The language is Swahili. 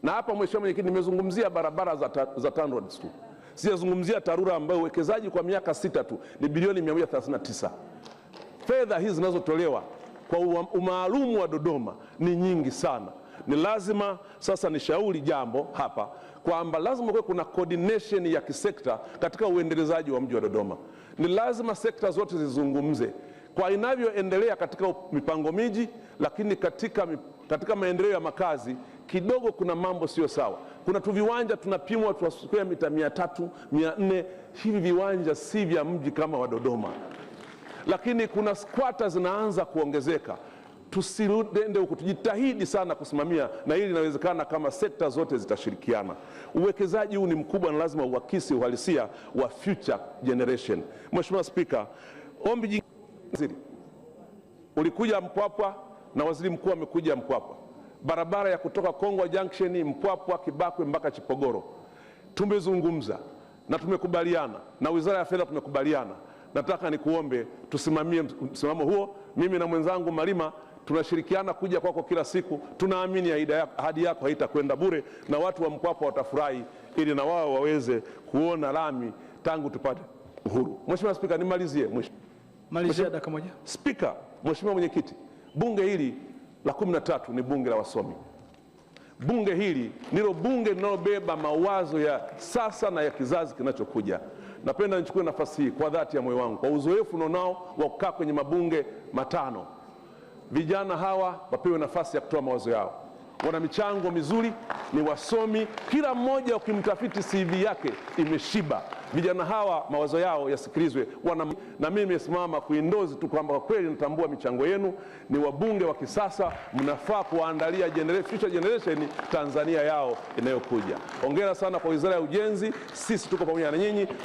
Na hapa Mheshimiwa Mwenyekiti, nimezungumzia barabara za TANROADS tu. Sijazungumzia TARURA ambayo uwekezaji kwa miaka 6 tu ni bilioni 139. Fedha hizi zinazotolewa kwa umaalumu wa Dodoma ni nyingi sana. Ni lazima sasa nishauri jambo hapa kwamba lazima kuwe kuna coordination ya kisekta katika uendelezaji wa mji wa Dodoma. Ni lazima sekta zote zizungumze kwa inavyoendelea katika mipango miji, lakini katika maendeleo ya makazi kidogo kuna mambo sio sawa. Kuna tu viwanja tunapimwa tu square mita 300, 400. Hivi viwanja si vya mji kama wa Dodoma. Lakini kuna squatter zinaanza kuongezeka. Tusirudi huko, tujitahidi sana kusimamia, na hili linawezekana kama sekta zote zitashirikiana. Uwekezaji huu ni mkubwa na lazima uakisi uhalisia wa future generation. Mheshimiwa Spika, ombi jingine, ulikuja Mpwapwa na waziri mkuu amekuja Mpwapwa. Barabara ya kutoka Kongwa Junction, Mpwapwa, Kibakwe mpaka Chipogoro. Tumezungumza na tumekubaliana na Wizara ya Fedha tumekubaliana. Nataka nikuombe tusimamie msimamo huo. Mimi na mwenzangu Malima tunashirikiana kuja kwako kila siku. Tunaamini ahadi yako haitakwenda bure na watu wa Mpwapwa watafurahi, ili na wao waweze kuona lami tangu tupate uhuru. Mheshimiwa Spika, nimalizie. Malizia dakika moja. Spika, Mheshimiwa Mwenyekiti, bunge hili la 13 ni bunge la wasomi. Bunge hili ndilo bunge linalobeba mawazo ya sasa na ya kizazi kinachokuja. Napenda nichukue nafasi hii kwa dhati ya moyo wangu, kwa uzoefu nao wa kukaa kwenye mabunge matano. Vijana hawa wapewe nafasi ya kutoa mawazo yao. Wana michango mizuri, ni wasomi, kila mmoja ukimtafiti CV yake imeshiba. Vijana hawa mawazo yao yasikilizwe. Na mimi nimesimama kuindozi tu kwamba kwa kweli natambua michango yenu, ni wabunge wa kisasa, mnafaa kuandalia future generation Tanzania yao inayokuja. Hongera sana kwa Wizara ya Ujenzi, sisi tuko pamoja na nyinyi.